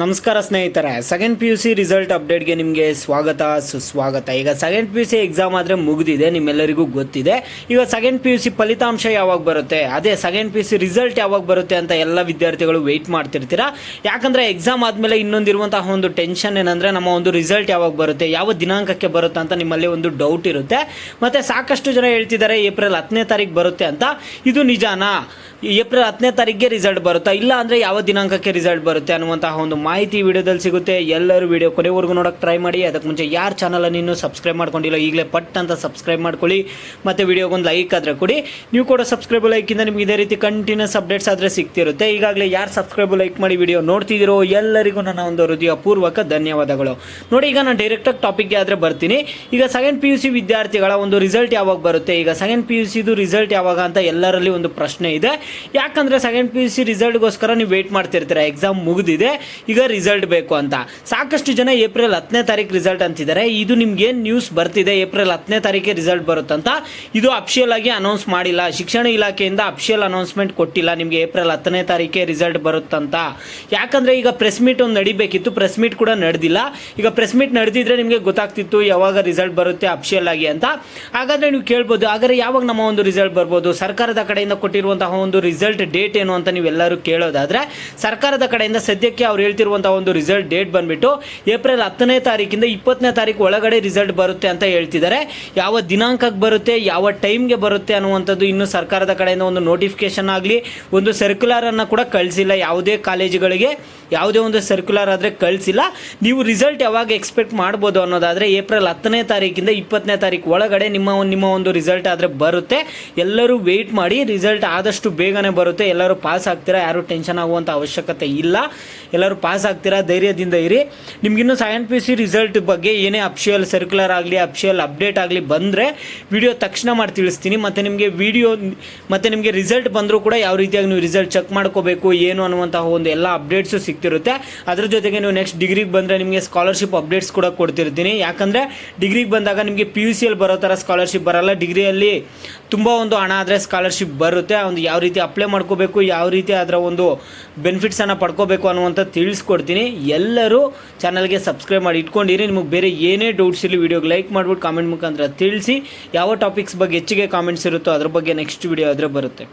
ನಮಸ್ಕಾರ ಸ್ನೇಹಿತರೆ, second P U C result ಅಪ್ಡೇಟ್ಗೆ ನಿಮಗೆ ಸ್ವಾಗತ ಸುಸ್ವಾಗತ. ಈಗ second P U C exam ಆದರೆ ಮುಗಿದಿದೆ, ನಿಮ್ಮೆಲ್ಲರಿಗೂ ಗೊತ್ತಿದೆ. ಈಗ ಸೆಕೆಂಡ್ ಪಿ ಯು ಸಿ ಫಲಿತಾಂಶ ಯಾವಾಗ ಬರುತ್ತೆ, ಅದೇ second P U C result ಯಾವಾಗ ಬರುತ್ತೆ ಅಂತ ಎಲ್ಲ ವಿದ್ಯಾರ್ಥಿಗಳು ವೆಯ್ಟ್ ಮಾಡ್ತಿರ್ತೀರಾ. ಯಾಕಂದರೆ ಎಕ್ಸಾಮ್ ಆದಮೇಲೆ ಇನ್ನೊಂದಿರುವಂತಹ ಒಂದು ಟೆನ್ಷನ್ ಏನಂದರೆ ನಮ್ಮ ಒಂದು ರಿಸಲ್ಟ್ ಯಾವಾಗ ಬರುತ್ತೆ, ಯಾವ ದಿನಾಂಕಕ್ಕೆ ಬರುತ್ತೆ ಅಂತ ನಿಮ್ಮಲ್ಲಿ ಒಂದು ಡೌಟ್ ಇರುತ್ತೆ. ಮತ್ತು ಸಾಕಷ್ಟು ಜನ ಹೇಳ್ತಿದ್ದಾರೆ ಏಪ್ರಿಲ್ 10ನೇ ತಾರೀಕು ಬರುತ್ತೆ ಅಂತ. ಇದು ನಿಜಾನಾ? ಏಪ್ರಿಲ್ 10ನೇ ತಾರೀಕಿಗೆ ರಿಸಲ್ಟ್ ಬರುತ್ತಾ, ಇಲ್ಲ ಅಂದರೆ ಯಾವ ದಿನಾಂಕಕ್ಕೆ ರಿಸಲ್ಟ್ ಬರುತ್ತೆ ಅನ್ನುವಂತಹ ಒಂದು ಮಾಹಿತಿ ವಿಡಿಯೋದಲ್ಲಿ ಸಿಗುತ್ತೆ. ಎಲ್ಲರೂ ವಿಡಿಯೋ ಕೊನೆವರೆಗೂ ನೋಡೋಕೆ ಟ್ರೈ ಮಾಡಿ. ಅದಕ್ಕೆ ಮುಂಚೆ ಯಾರು ಚಾನಲನ್ನು ಇನ್ನೂ ಸಬ್ಸ್ಕ್ರೈಬ್ ಮಾಡ್ಕೊಂಡಿಲ್ಲ ಈಗಲೇ ಪಟ್ ಅಂತ ಸಬ್ಸ್ಕ್ರೈಬ್ ಮಾಡ್ಕೊಳ್ಳಿ. ಮತ್ತು ವಿಡಿಯೋಗೊಂದು ಲೈಕ್ ಆದರೆ ಕೊಡಿ. ನೀವು ಕೂಡ ಸಬ್ಸ್ಕ್ರೈಬ್ ಲೈಕಿಂದ ನಿಮ್ಗೆ ಇದೇ ರೀತಿ ಕಂಟಿನ್ಯೂಸ್ ಅಪ್ಡೇಟ್ಸ್ ಆದರೆ ಸಿಗ್ತಿರುತ್ತೆ. ಈಗಾಗಲೇ ಯಾರು ಸಬ್ಸ್ಕ್ರೈಬ್ ಲೈಕ್ ಮಾಡಿ ವಿಡಿಯೋ ನೋಡ್ತಿದ್ದೀರೋ ಎಲ್ಲರಿಗೂ ನನ್ನ ಒಂದು ಹೃದಯಪೂರ್ವಕ ಧನ್ಯವಾದಗಳು. ನೋಡಿ, ಈಗ ನಾನು ಡೈರೆಕ್ಟಾಗಿ ಟಾಪಿಕ್ಗೆ ಆದರೆ ಬರ್ತೀನಿ. ಈಗ ಸೆಕೆಂಡ್ ಪಿ ಯು ಸಿ ವಿದ್ಯಾರ್ಥಿಗಳ ಒಂದು ರಿಸಲ್ಟ್ ಯಾವಾಗ ಬರುತ್ತೆ, ಈಗ second P you Siddu result ಯಾವಾಗ ಅಂತ ಎಲ್ಲರಲ್ಲಿ ಒಂದು ಪ್ರಶ್ನೆ ಇದೆ. ಯಾಕಂದರೆ ಸೆಕೆಂಡ್ ಪಿ ಯು ಸಿ ರಿಸಲ್ಟ್ಗೋಸ್ಕರ ನೀವು ವೇಟ್ ಮಾಡ್ತಿರ್ತೀರ. ಎಕ್ಸಾಮ್ ಮುಗಿದಿದೆ, ಈಗ ರಿಸಲ್ಟ್ ಬೇಕು ಅಂತ. ಸಾಕಷ್ಟು ಜನ ಏಪ್ರಿಲ್ 10ನೇ ತಾರೀಕು ರಿಸಲ್ಟ್ ಅಂತಿದ್ದಾರೆ. ಇದು ನಿಮ್ಗೆ ನ್ಯೂಸ್ ಬರ್ತಿದೆ, ಏಪ್ರಿಲ್ 10ನೇ ತಾರೀಕಿಗೆ ರಿಸಲ್ಟ್ ಬರುತ್ತಂತ. ಇದು ಅಫಿಷಿಯಲ್ ಆಗಿ ಅನೌನ್ಸ್ ಮಾಡಿಲ್ಲ, ಶಿಕ್ಷಣ ಇಲಾಖೆಯಿಂದ ಅಫಿಷಿಯಲ್ ಅನೌನ್ಸ್ಮೆಂಟ್ ಕೊಟ್ಟಿಲ್ಲ ನಿಮಗೆ ಏಪ್ರಿಲ್ 10ನೇ ತಾರೀಕಿಗೆ ರಿಸಲ್ಟ್ ಬರುತ್ತಂತ. ಯಾಕಂದರೆ ಈಗ ಪ್ರೆಸ್ ಮೀಟ್ ಒಂದು ನಡಿಬೇಕಿತ್ತು, ಪ್ರೆಸ್ ಮೀಟ್ ಕೂಡ ನಡೆದಿಲ್ಲ. ಈಗ ಪ್ರೆಸ್ ಮೀಟ್ ನಡೆದಿದ್ರೆ ನಿಮಗೆ ಗೊತ್ತಾಗ್ತಿತ್ತು ಯಾವಾಗ ರಿಸಲ್ಟ್ ಬರುತ್ತೆ ಅಫಿಷಿಯಲ್ ಆಗಿ ಅಂತ. ಹಾಗಾದರೆ ನೀವು ಕೇಳ್ಬೋದು, ಹಾಗಾದರೆ ಯಾವಾಗ ನಮ್ಮ ಒಂದು ರಿಸಲ್ಟ್ ಬರ್ಬೋದು, ಸರ್ಕಾರದ ಕಡೆಯಿಂದ ಕೊಟ್ಟಿರುವಂತಹ ಒಂದು ರಿಸಲ್ಟ್ ಡೇಟ್ ಏನು ಅಂತ ನೀವೆಲ್ಲರೂ ಕೇಳೋದಾದರೆ, ಸರ್ಕಾರದ ಕಡೆಯಿಂದ ಸದ್ಯಕ್ಕೆ ಅವ್ರು ಹೇಳ್ತಿರುವಂತಹ ಒಂದು ರಿಸಲ್ಟ್ ಡೇಟ್ ಬಂದ್ಬಿಟ್ಟು ಏಪ್ರಿಲ್ 10ನೇ ತಾರೀಕಿಂದ 20ನೇ ತಾರೀಕು ಒಳಗಡೆ ರಿಸಲ್ಟ್ ಬರುತ್ತೆ ಅಂತ ಹೇಳ್ತಿದ್ದಾರೆ. ಯಾವ ದಿನಾಂಕಕ್ಕೆ ಬರುತ್ತೆ, ಯಾವ ಟೈಮ್ಗೆ ಬರುತ್ತೆ ಅನ್ನುವಂಥದ್ದು ಇನ್ನೂ ಸರ್ಕಾರದ ಕಡೆಯಿಂದ ಒಂದು ನೋಟಿಫಿಕೇಶನ್ ಆಗಲಿ ಒಂದು ಸರ್ಕ್ಯುಲರನ್ನು ಕೂಡ ಕಳಿಸಿಲ್ಲ. ಯಾವುದೇ ಕಾಲೇಜುಗಳಿಗೆ ಯಾವುದೇ ಒಂದು ಸರ್ಕ್ಯುಲರ್ ಆದರೆ ಕಳಿಸಿಲ್ಲ. ನೀವು ರಿಸಲ್ಟ್ ಯಾವಾಗ ಎಕ್ಸ್ಪೆಕ್ಟ್ ಮಾಡ್ಬೋದು ಅನ್ನೋದಾದರೆ ಏಪ್ರಿಲ್ 10ನೇ ತಾರೀಕಿಂದ 20ನೇ ತಾರೀಕು ಒಳಗಡೆ ನಿಮ್ಮ ಒಂದು ರಿಸಲ್ಟ್ ಆದರೆ ಬರುತ್ತೆ. ಎಲ್ಲರೂ ವೆಯ್ಟ್ ಮಾಡಿ, ರಿಸಲ್ಟ್ ಆದಷ್ಟು ಬೇಗನೆ ಬರುತ್ತೆ. ಎಲ್ಲರೂ ಪಾಸ್ ಆಗ್ತೀರಾ, ಯಾರು ಟೆನ್ಷನ್ ಆಗುವಂಥ ಅವಶ್ಯಕತೆ ಇಲ್ಲ. ಎಲ್ಲರೂ ಪಾಸ್ ಆಗ್ತೀರಾ, ಧೈರ್ಯದಿಂದ ಇರಿ. ನಿಮಗಿನ್ನೂ second P U C result ಬಗ್ಗೆ ಏನೇ ಅಫಿಷಿಯಲ್ ಸರ್ಕ್ಯುಲರ್ ಆಗಲಿ ಅಫಿಷಿಯಲ್ ಅಪ್ಡೇಟ್ ಆಗಲಿ ಬಂದರೆ ವಿಡಿಯೋ ತಕ್ಷಣ ಮಾಡಿ ತಿಳಿಸ್ತೀನಿ. ಮತ್ತು ನಿಮಗೆ ರಿಸಲ್ಟ್ ಬಂದರೂ ಕೂಡ ಯಾವ ರೀತಿಯಾಗಿ ನೀವು ರಿಸಲ್ಟ್ ಚೆಕ್ ಮಾಡ್ಕೋಬೇಕು ಏನು ಅನ್ನುವಂತಹ ಒಂದು ಎಲ್ಲ ಅಪ್ಡೇಟ್ಸು ಸಿಗ್ತಿರುತ್ತೆ. ಅದ್ರ ಜೊತೆಗೆ ನೀವು ನೆಕ್ಸ್ಟ್ ಡಿಗ್ರಿಗೆ ಬಂದರೆ ನಿಮಗೆ ಸ್ಕಾಲರ್ಶಿಪ್ ಅಪ್ಡೇಟ್ಸ್ ಕೂಡ ಕೊಡ್ತಿರ್ತೀನಿ. ಯಾಕಂದರೆ ಡಿಗ್ರಿಗೆ ಬಂದಾಗ ನಿಮಗೆ ಪಿ ಯು ಸಿಯಲ್ಲಿ ಬರೋ ಥರ ಸ್ಕಾಲರ್ಶಿಪ್ ಬರಲ್ಲ. ಡಿಗ್ರಿಯಲ್ಲಿ ತುಂಬ ಒಂದು ಹಣ ಆದರೆ ಸ್ಕಾಲರ್ಶಿಪ್ ಬರುತ್ತೆ. ಒಂದು ಯಾವ ರೀತಿ ಅಪ್ಲೈ ಮಾಡ್ಕೋಬೇಕು, ಯಾವ ರೀತಿ ಅದರ ಒಂದು ಬೆನಿಫಿಟ್ಸನ್ನು ಪಡ್ಕೋಬೇಕು ಅನ್ನುವಂಥ ತಿಳಿಸ್ಕೊಡ್ತೀನಿ. ಎಲ್ಲರೂ ಚಾನಲ್ಗೆ ಸಬ್ಸ್ಕ್ರೈಬ್ ಮಾಡಿ ಇಟ್ಕೊಂಡಿರಿ. ನಿಮಗೆ ಬೇರೆ ಏನೇ ಡೌಟ್ಸ್ ಇರಲಿ ವಿಡಿಯೋಗೆ ಲೈಕ್ ಮಾಡಿಬಿಟ್ಟು ಕಾಮೆಂಟ್ ಮುಖಾಂತರ ತಿಳಿಸಿ. ಯಾವ ಟಾಪಿಕ್ಸ್ ಬಗ್ಗೆ ಹೆಚ್ಚಿಗೆ ಕಾಮೆಂಟ್ಸ್ ಇರುತ್ತೋ ಅದ್ರ ಬಗ್ಗೆ ನೆಕ್ಸ್ಟ್ ವಿಡಿಯೋ ಆದರೆ ಬರುತ್ತೆ.